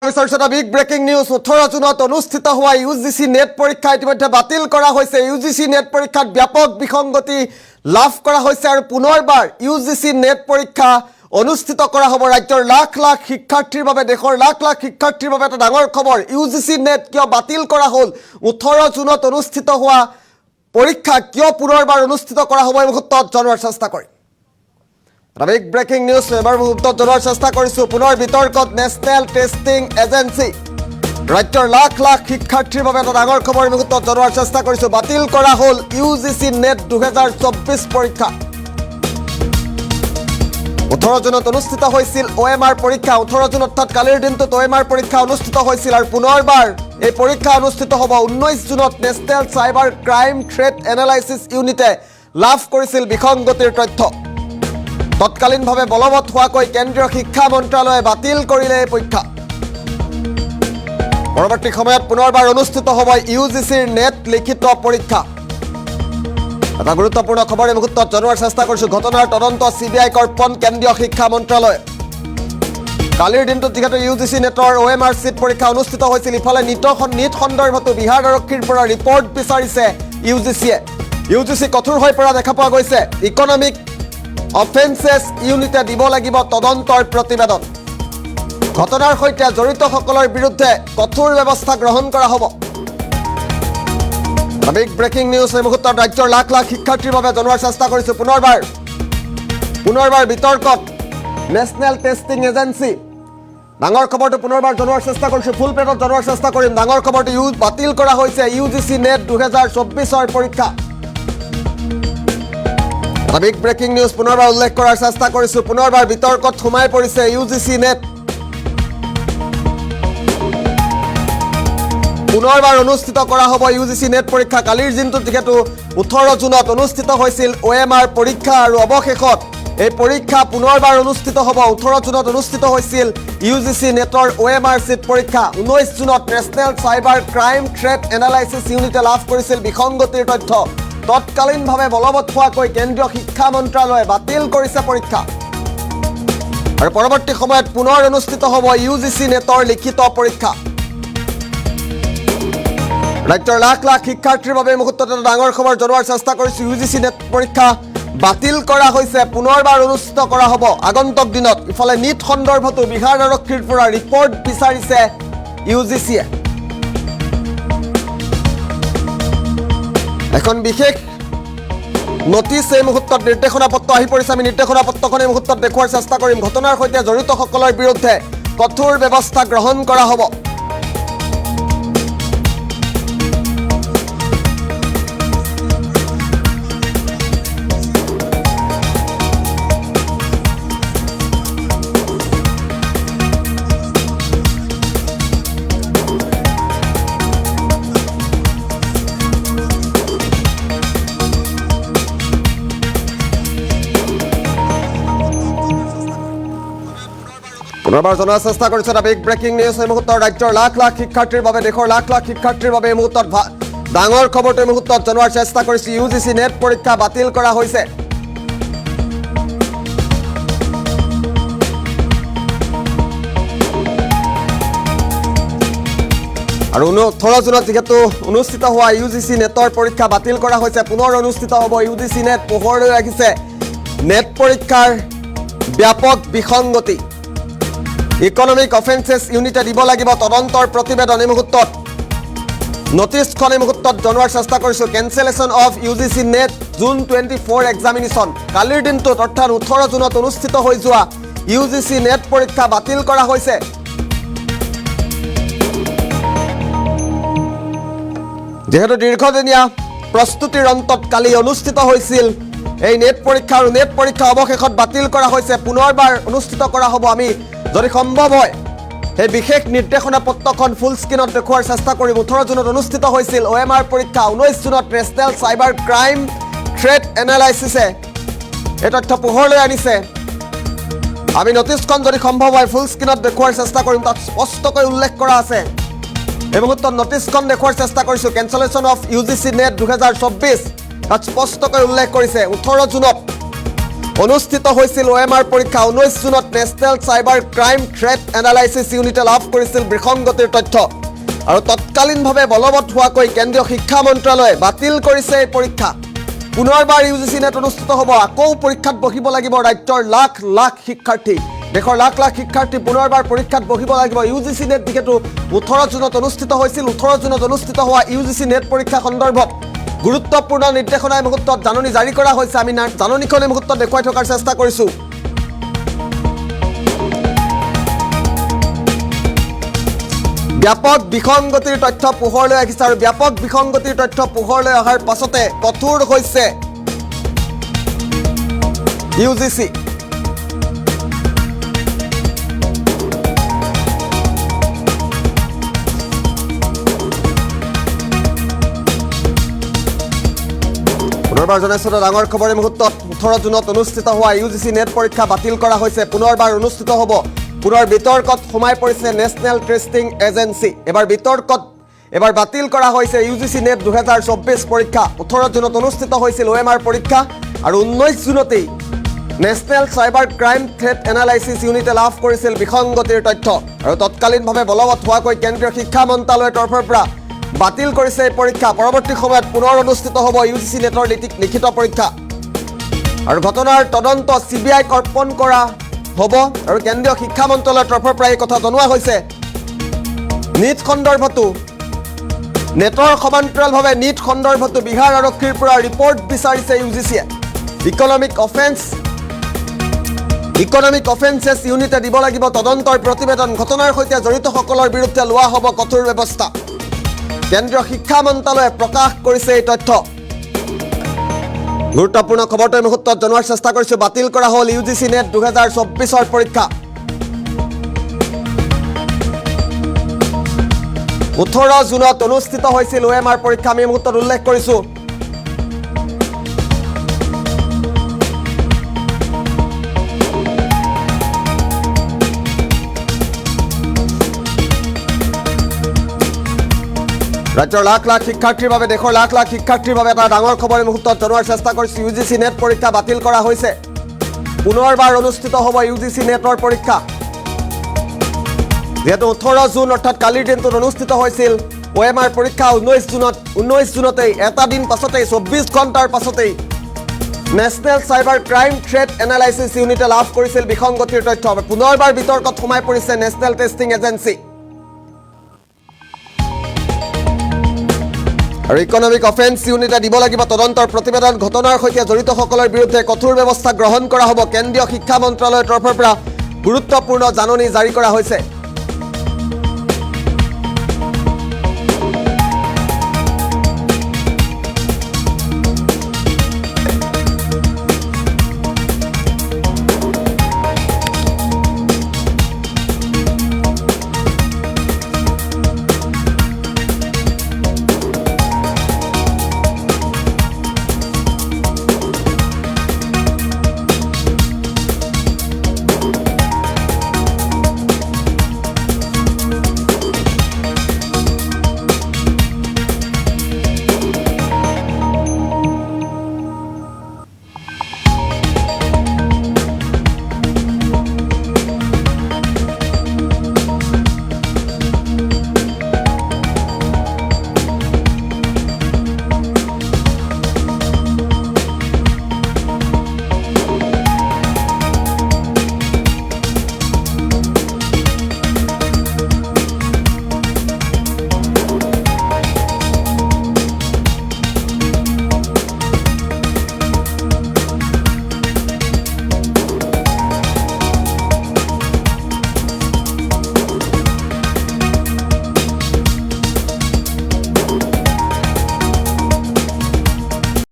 big breaking news 18 জুনত অনুষ্ঠিত হোৱা Ugc Net পৰীক্ষা ইতিমধ্যে বাতিল কৰা হৈছে Ugc Net পৰীক্ষাত ব্যাপক বিসংগতি লাভ কৰা হৈছে আৰু পুনৰবাৰ Ugc Net পৰীক্ষা অনুষ্ঠিত কৰা হ'ব ৰাজ্যৰ লাখ লাখ শিক্ষাৰ্থীৰ বাবে দেশৰ লাখ লাখ শিক্ষাৰ্থীৰ বাবে এটা ডাঙৰ খবৰ Ugc Net কিয় বাতিল কৰা হ'ল 18 জুনত অনুষ্ঠিত হোৱা পৰীক্ষা কিয় পুনৰবাৰ অনুষ্ঠিত কৰা হ'ব এই মুহূৰ্তত জনোৱাৰ চেষ্টা কৰিম বিগ ব্ৰেকিং নিউজ এবাৰ মুহূৰ্তত জনোৱাৰ চেষ্টা কৰিছো পুনৰ বিতৰ্কত নেশ্যনেল টেষ্টিং এজেন্সি ৰাজ্যৰ লাখ লাখ শিক্ষাৰ্থীৰ বাবে এটা ডাঙৰ খবৰ এই মুহূৰ্তত জনোৱাৰ চেষ্টা কৰিছো বাতিল কৰা হ'ল Ugc Net 2024 পৰীক্ষা 18 জুনত অনুষ্ঠিত হৈছিল OMR পৰীক্ষা 18 জুন অৰ্থাৎ কালিৰ দিনটোত OMR পৰীক্ষা অনুষ্ঠিত হৈছিল আৰু পুনৰবাৰ এই পৰীক্ষা অনুষ্ঠিত হ'ব 19 জুনত national cyber crime threat analysis ইউনিটে লাভ কৰিছিল বিসংগতিৰ তথ্য তৎকালীনভাৱে বলবৎ হোৱাকৈ কেন্দ্ৰীয় শিক্ষা মন্ত্ৰালয়ে বাতিল কৰিলে এই পৰীক্ষা পৰৱৰ্তী সময়ত পুনৰবাৰ অনুষ্ঠিত হ'ব Ugc Net লিখিত পৰীক্ষা এটা গুৰুত্বপূৰ্ণ খবৰ এই মুহূৰ্তত জনোৱাৰ চেষ্টা কৰিছো ঘটনাৰ তদন্ত CBI কৰ্পণ কেন্দ্ৰীয় শিক্ষা মন্ত্ৰালয় কালিৰ দিনটোত যিহেতু Ugc Netৰ OMR সিট পৰীক্ষা অনুষ্ঠিত হৈছিল ইফালে নিট সন্দৰ্ভতো বিহাৰ আৰক্ষীৰ পৰা ৰিপৰ্ট বিচাৰিছে UGC কঠোৰ হৈ পৰা দেখা পোৱা গৈছে ইকনমিক অফেন্সেস ইউনিটে দিব লাগিব তদন্তৰ প্ৰতিবেদন ঘটনাৰ সৈতে জড়িতসকলৰ বিৰুদ্ধে কঠোৰ ব্যৱস্থা গ্ৰহণ কৰা হ'ব বিগ ব্ৰেকিং নিউজ এই মুহূৰ্তত ৰাজ্যৰ লাখ লাখ শিক্ষাৰ্থীৰ বাবে জনোৱাৰ চেষ্টা কৰিছো পুনৰবাৰ বিতৰ্কত নেশ্যনেল টেষ্টিং এজেন্সি ডাঙৰ খবৰটো পুনৰবাৰ জনোৱাৰ চেষ্টা কৰিছো ফুল পেজত জনোৱাৰ চেষ্টা কৰিম ডাঙৰ খবৰটো বাতিল কৰা হৈছে Ugc Net 2024 পৰীক্ষা বিগ ব্ৰেকিং নিউজ পুনৰবাৰ উল্লেখ কৰাৰ চেষ্টা কৰিছো পুনৰবাৰ বিতৰ্কত সোমাই পৰিছে Ugc Net পুনৰবাৰ অনুষ্ঠিত কৰা হ'ব Ugc Net পৰীক্ষা কালিৰ দিনটোত যেহেতু 18 জুনত অনুষ্ঠিত হৈছিল OMR পৰীক্ষা আৰু অৱশেষত এই পৰীক্ষা পুনৰবাৰ অনুষ্ঠিত হ'ব 18 জুনত অনুষ্ঠিত হৈছিল Ugc Netৰ OMR সিট পৰীক্ষা 19 জুনত national cyber crime threat analysis ইউনিটে লাভ কৰিছিল বিসংগতিৰ তথ্য তৎকালীনভাৱে বলবৎ হোৱাকৈ কেন্দ্ৰীয় শিক্ষা মন্ত্ৰালয়ে বাতিল কৰিছে পৰীক্ষা আৰু পৰৱৰ্তী সময়ত পুনৰ অনুষ্ঠিত হ'ব Ugc Netৰ লিখিত পৰীক্ষা ৰাজ্যৰ লাখ লাখ শিক্ষাৰ্থীৰ বাবে মুহূৰ্তত এটা ডাঙৰ খবৰ জনোৱাৰ চেষ্টা কৰিছো Ugc Net পৰীক্ষা বাতিল কৰা হৈছে পুনৰবাৰ অনুষ্ঠিত কৰা হ'ব আগন্তুক দিনত ইফালে নিট সন্দৰ্ভতো বিহাৰ আৰক্ষীৰ পৰা ৰিপৰ্ট বিচাৰিছে UGCয়ে এখন বিশেষ নোটিছ এই মুহূৰ্তত নিৰ্দেশনা পত্ৰ আহি পৰিছে আমি নিৰ্দেশনা পত্ৰখন এই মুহূৰ্তত দেখুৱাৰ চেষ্টা কৰিম ঘটনাৰ সৈতে জড়িতসকলৰ বিৰুদ্ধে কঠোৰ ব্যৱস্থা গ্ৰহণ কৰা হ'ব পুনৰবাৰ জনোৱাৰ চেষ্টা কৰিছে এটা বিগ ব্ৰেকিং নিউজ এই মুহূৰ্তত ৰাজ্যৰ লাখ লাখ শিক্ষাৰ্থীৰ বাবে দেশৰ লাখ লাখ শিক্ষাৰ্থীৰ বাবে এই মুহূৰ্তত ডাঙৰ খবৰটো এই মুহূৰ্তত জনোৱাৰ চেষ্টা কৰিছে Ugc Net পৰীক্ষা বাতিল কৰা হৈছে আৰু 18 জুনত যেহেতু অনুষ্ঠিত হোৱা Ugc Netৰ পৰীক্ষা বাতিল কৰা হৈছে পুনৰ অনুষ্ঠিত হ'ব Ugc Net পোহৰলৈ ৰাখিছে নেট পৰীক্ষাৰ ব্যাপক বিসংগতি ইকনমিক অফেন্সেস ইউনিটে দিব লাগিব তদন্তৰ প্ৰতিবেদন এই মুহূৰ্তত নোটিছখন এই মুহূৰ্তত জনোৱাৰ চেষ্টা কৰিছো cancellation of Ugc Net June 24 examination কালিৰ দিনটোত অৰ্থাৎ 18 জুনত অনুষ্ঠিত হৈ যোৱা Ugc Net পৰীক্ষা বাতিল কৰা হৈছে যেহেতু দীৰ্ঘদিনীয়া প্ৰস্তুতিৰ অন্তত কালি অনুষ্ঠিত হৈছিল এই নেট পৰীক্ষা আৰু নেট পৰীক্ষা অৱশেষত বাতিল কৰা হৈছে পুনৰবাৰ অনুষ্ঠিত কৰা হ'ব আমি যদি সম্ভৱ হয় এই বিশেষ নিৰ্দেশনা পত্ৰখন ফুল স্ক্ৰিনত দেখুৱাৰ চেষ্টা কৰিম 18 জুনত অনুষ্ঠিত হৈছিল OMR পৰীক্ষা 19 জুনত নেশ্যনেল সাইবাৰ ক্ৰাইম থ্ৰেট এনালাইসিসে এই তথ্য পোহৰলৈ আনিছে আমি নোটিছখন যদি সম্ভৱ হয় ফুল স্ক্ৰিনত দেখুৱাৰ চেষ্টা কৰিম তাত স্পষ্টকৈ উল্লেখ কৰা আছে এই মুহূৰ্তত নোটিছখন দেখুৱাৰ চেষ্টা কৰিছো কেনসেলেশন অফ Ugc Net 2024 তাত স্পষ্টকৈ উল্লেখ কৰিছে 18 জুনত অনুষ্ঠিত হৈছিল OMR পৰীক্ষা 19 জুনত national cyber crime threat analysis ইউনিটে লাভ কৰিছিল বিসংগতিৰ তথ্য আৰু তৎকালীনভাৱে বলবৎ হোৱাকৈ কেন্দ্ৰীয় শিক্ষা মন্ত্ৰালয়ে বাতিল কৰিছে এই পৰীক্ষা পুনৰবাৰ UGC নেট অনুষ্ঠিত হ'ব আকৌ পৰীক্ষাত বহিব লাগিব ৰাজ্যৰ লাখ লাখ শিক্ষাৰ্থী দেশৰ লাখ লাখ শিক্ষাৰ্থী পুনৰবাৰ পৰীক্ষাত বহিব লাগিব UGC নেট যিহেতু 18 জুনত অনুষ্ঠিত হৈছিল 18 জুনত অনুষ্ঠিত হোৱা UGC নেট পৰীক্ষা সন্দৰ্ভত গুৰুত্বপূৰ্ণ নিৰ্দেশনা এই মুহূৰ্তত জাননী জাৰি কৰা হৈছে আমি জাননীখন এই মুহূৰ্তত দেখুৱাই থকাৰ চেষ্টা কৰিছোঁ ব্যাপক বিসংগতিৰ তথ্য পোহৰলৈ আহিছে আৰু ব্যাপক বিসংগতিৰ তথ্য পোহৰলৈ অহাৰ পাছতে কঠোৰ হৈছে UGC পুনৰবাৰ জনাইছোঁ ডাঙৰ খবৰ এই মুহূৰ্তত 18 জুনত অনুষ্ঠিত হোৱা UGC নেট পৰীক্ষা বাতিল কৰা হৈছে পুনৰবাৰ অনুষ্ঠিত হ'ব পুনৰ বিতৰ্কত সোমাই পৰিছে নেশ্যনেল টেষ্টিং এজেন্সি এবাৰ বাতিল কৰা হৈছে UGC নেট 2024 পৰীক্ষা 18 জুনত অনুষ্ঠিত হৈছিল OMR পৰীক্ষা আৰু 19 জুনতেই national cyber crime threat analysis ইউনিটে লাভ কৰিছিল বিসংগতিৰ তথ্য আৰু তৎকালীনভাৱে বলবৎ হোৱাকৈ কেন্দ্ৰীয় শিক্ষা মন্ত্ৰালয়ৰ তৰফৰ পৰা বাতিল কৰিছে এই পৰীক্ষা পৰৱৰ্তী সময়ত পুনৰ অনুষ্ঠিত হ'ব UGC নেটৰ লিখিত পৰীক্ষা আৰু ঘটনাৰ তদন্ত CBIক অৰ্পণ কৰা হ'ব আৰু কেন্দ্ৰীয় শিক্ষা মন্ত্ৰালয়ৰ তৰফৰ পৰা এই কথা জনোৱা হৈছে নিট সন্দৰ্ভতো নেটৰ সমান্তৰালভাৱে নিট সন্দৰ্ভতো বিহাৰ আৰক্ষীৰ পৰা ৰিপৰ্ট বিচাৰিছে UGCয়ে ইকনমিক অফেন্সেছ ইউনিটে দিব লাগিব তদন্তৰ প্ৰতিবেদন ঘটনাৰ সৈতে জড়িতসকলৰ বিৰুদ্ধে লোৱা হ'ব কঠোৰ ব্যৱস্থা কেন্দ্ৰীয় শিক্ষা মন্ত্ৰালয়ে প্ৰকাশ কৰিছে এই তথ্য গুৰুত্বপূৰ্ণ খবৰটো এই মুহূৰ্তত জনোৱাৰ চেষ্টা কৰিছোঁ বাতিল কৰা হ'ল UGC নেট 2024 পৰীক্ষা 18 জুনত অনুষ্ঠিত হৈছিল OMR পৰীক্ষা আমি এই মুহূৰ্তত উল্লেখ কৰিছোঁ ৰাজ্যৰ লাখ লাখ শিক্ষাৰ্থীৰ বাবে দেশৰ লাখ লাখ শিক্ষাৰ্থীৰ বাবে এটা ডাঙৰ খবৰ এই মুহূৰ্তত জনোৱাৰ চেষ্টা কৰিছোঁ UGC নেট পৰীক্ষা বাতিল কৰা হৈছে পুনৰবাৰ অনুষ্ঠিত হ'ব UGC নেটৰ পৰীক্ষা যেহেতু 18 জুন অৰ্থাৎ কালিৰ দিনটোত অনুষ্ঠিত হৈছিল OMR পৰীক্ষা 19 জুনতেই এটা দিন পাছতেই 24 ঘণ্টাৰ পাছতেই national cyber crime threat analysis ইউনিটে লাভ কৰিছিল বিসংগতিৰ তথ্য পুনৰবাৰ বিতৰ্কত সোমাই পৰিছে নেশ্যনেল টেষ্টিং এজেন্সি আৰু ইকনমিক অফেন্স ইউনিটে দিব লাগিব তদন্তৰ প্ৰতিবেদন ঘটনাৰ সৈতে জড়িতসকলৰ বিৰুদ্ধে কঠোৰ ব্যৱস্থা গ্ৰহণ কৰা হ'ব কেন্দ্ৰীয় শিক্ষা মন্ত্ৰালয়ৰ তৰফৰ পৰা গুৰুত্বপূৰ্ণ জাননী জাৰি কৰা হৈছে